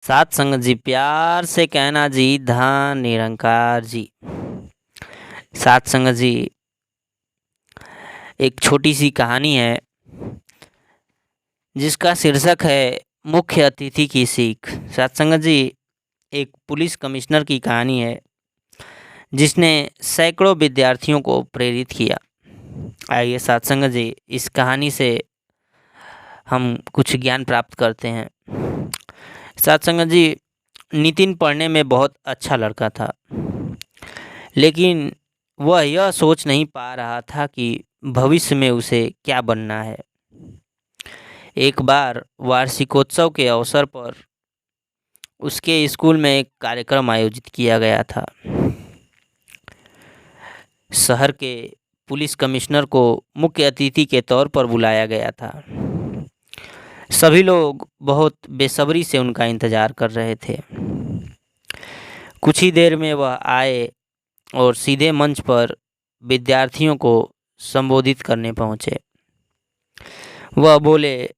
सात संगत जी, प्यार से कहना जी, धन निरंकार जी। सात संगत जी, एक छोटी सी कहानी है जिसका शीर्षक है मुख्य अतिथि की सीख। सात संगत जी, एक पुलिस कमिश्नर की कहानी है जिसने सैकड़ों विद्यार्थियों को प्रेरित किया। आइए सात संगत जी, इस कहानी से हम कुछ ज्ञान प्राप्त करते हैं। सात संगत जी, नितिन पढ़ने में बहुत अच्छा लड़का था, लेकिन वह यह सोच नहीं पा रहा था कि भविष्य में उसे क्या बनना है। एक बार वार्षिकोत्सव के अवसर पर उसके स्कूल में एक कार्यक्रम आयोजित किया गया था। शहर के पुलिस कमिश्नर को मुख्य अतिथि के तौर पर बुलाया गया था। सभी लोग बहुत बेसब्री से उनका इंतजार कर रहे थे। कुछ ही देर में वह आए और सीधे मंच पर विद्यार्थियों को संबोधित करने पहुंचे। वह बोले,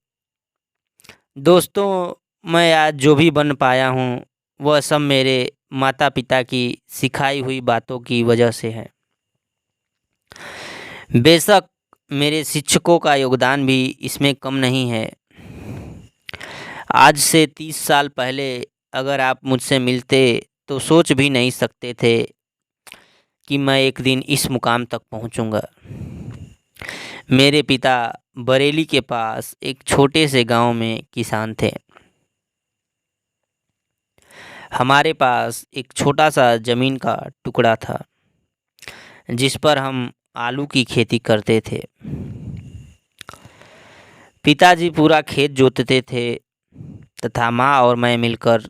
दोस्तों, मैं आज जो भी बन पाया हूँ वह सब मेरे माता पिता की सिखाई हुई बातों की वजह से है। बेशक मेरे शिक्षकों का योगदान भी इसमें कम नहीं है। आज से 30 साल पहले अगर आप मुझसे मिलते तो सोच भी नहीं सकते थे कि मैं एक दिन इस मुकाम तक पहुंचूंगा। मेरे पिता बरेली के पास एक छोटे से गांव में किसान थे। हमारे पास एक छोटा सा जमीन का टुकड़ा था जिस पर हम आलू की खेती करते थे। पिताजी पूरा खेत जोतते थे तथा माँ और मैं मिलकर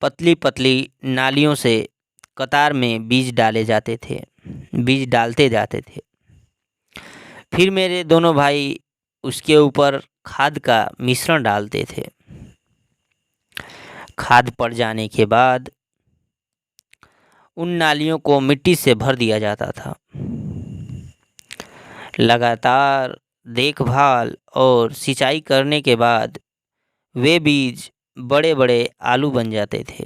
पतली पतली नालियों से कतार में बीज डालते जाते थे। फिर मेरे दोनों भाई उसके ऊपर खाद का मिश्रण डालते थे। खाद पड़ जाने के बाद उन नालियों को मिट्टी से भर दिया जाता था। लगातार देखभाल और सिंचाई करने के बाद वे बीज बड़े बड़े आलू बन जाते थे।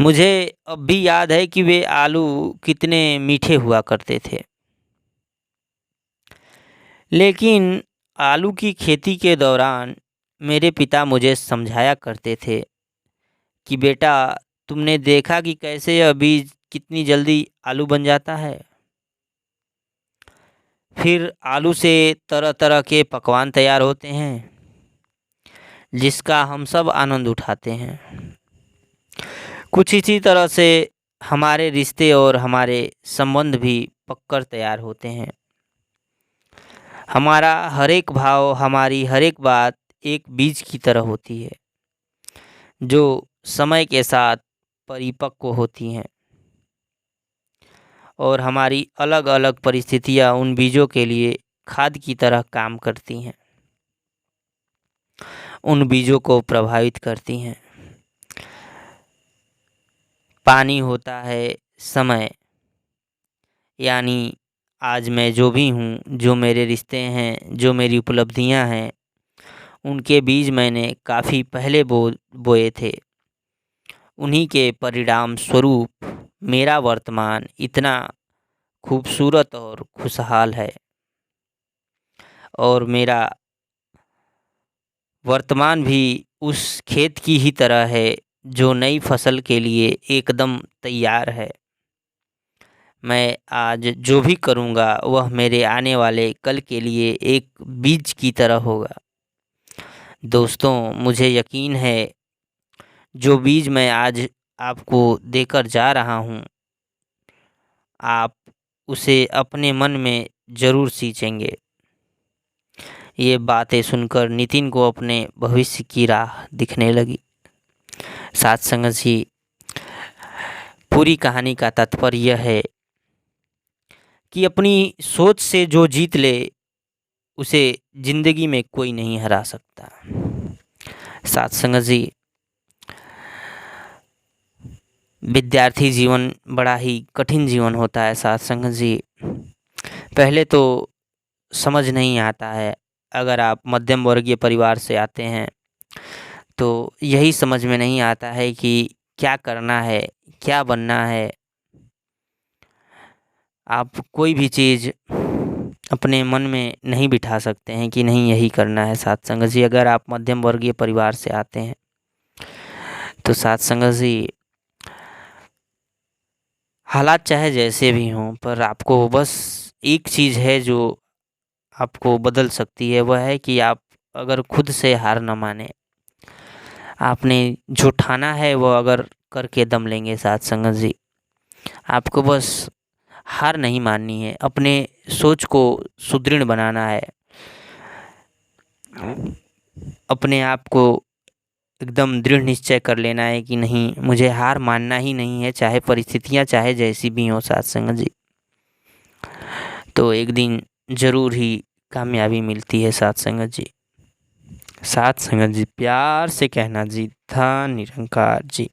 मुझे अब भी याद है कि वे आलू कितने मीठे हुआ करते थे। लेकिन आलू की खेती के दौरान मेरे पिता मुझे समझाया करते थे कि बेटा, तुमने देखा कि कैसे यह बीज कितनी जल्दी आलू बन जाता है। फिर आलू से तरह तरह के पकवान तैयार होते हैं जिसका हम सब आनंद उठाते हैं। कुछ इसी तरह से हमारे रिश्ते और हमारे संबंध भी पककर तैयार होते हैं। हमारा हर एक भाव, हमारी हर एक बात एक बीज की तरह होती है जो समय के साथ परिपक्व होती हैं, और हमारी अलग अलग परिस्थितियां उन बीजों के लिए खाद की तरह काम करती हैं, उन बीजों को प्रभावित करती हैं। पानी होता है समय, यानी आज मैं जो भी हूँ, जो मेरे रिश्ते हैं, जो मेरी उपलब्धियाँ हैं, उनके बीज मैंने काफ़ी पहले बोए थे। उन्हीं के परिणाम स्वरूप मेरा वर्तमान इतना खूबसूरत और खुशहाल है, और मेरा वर्तमान भी उस खेत की ही तरह है जो नई फसल के लिए एकदम तैयार है। मैं आज जो भी करूँगा वह मेरे आने वाले कल के लिए एक बीज की तरह होगा। दोस्तों, मुझे यकीन है जो बीज मैं आज आपको देकर जा रहा हूँ, आप उसे अपने मन में ज़रूर सींचेंगे। ये बातें सुनकर नितिन को अपने भविष्य की राह दिखने लगी। साथ संगत जी, पूरी कहानी का तात्पर्य यह है कि अपनी सोच से जो जीत ले उसे जिंदगी में कोई नहीं हरा सकता। साथ संगत जी, विद्यार्थी जीवन बड़ा ही कठिन जीवन होता है। साथ संगत जी, पहले तो समझ नहीं आता है। अगर आप मध्यम वर्गीय परिवार से आते हैं तो यही समझ में नहीं आता है कि क्या करना है, क्या बनना है। आप कोई भी चीज़ अपने मन में नहीं बिठा सकते हैं कि नहीं यही करना है साथ संगत जी। अगर आप मध्यम वर्गीय परिवार से आते हैं तो साथ संगत जी, हालात चाहे जैसे भी हों, पर आपको बस एक चीज़ है जो आपको बदल सकती है, वह है कि आप अगर खुद से हार न माने, आपने जो ठाना है वो अगर करके दम लेंगे साथ संगत जी। आपको बस हार नहीं माननी है, अपने सोच को सुदृढ़ बनाना है, अपने आप को एकदम दृढ़ निश्चय कर लेना है कि नहीं, मुझे हार मानना ही नहीं है, चाहे परिस्थितियाँ चाहे जैसी भी हों साथ संगत जी। तो एक दिन ज़रूर ही कामयाबी मिलती है साथ संगत जी। साथ संगत जी, प्यार से कहना जी, धन निरंकार जी।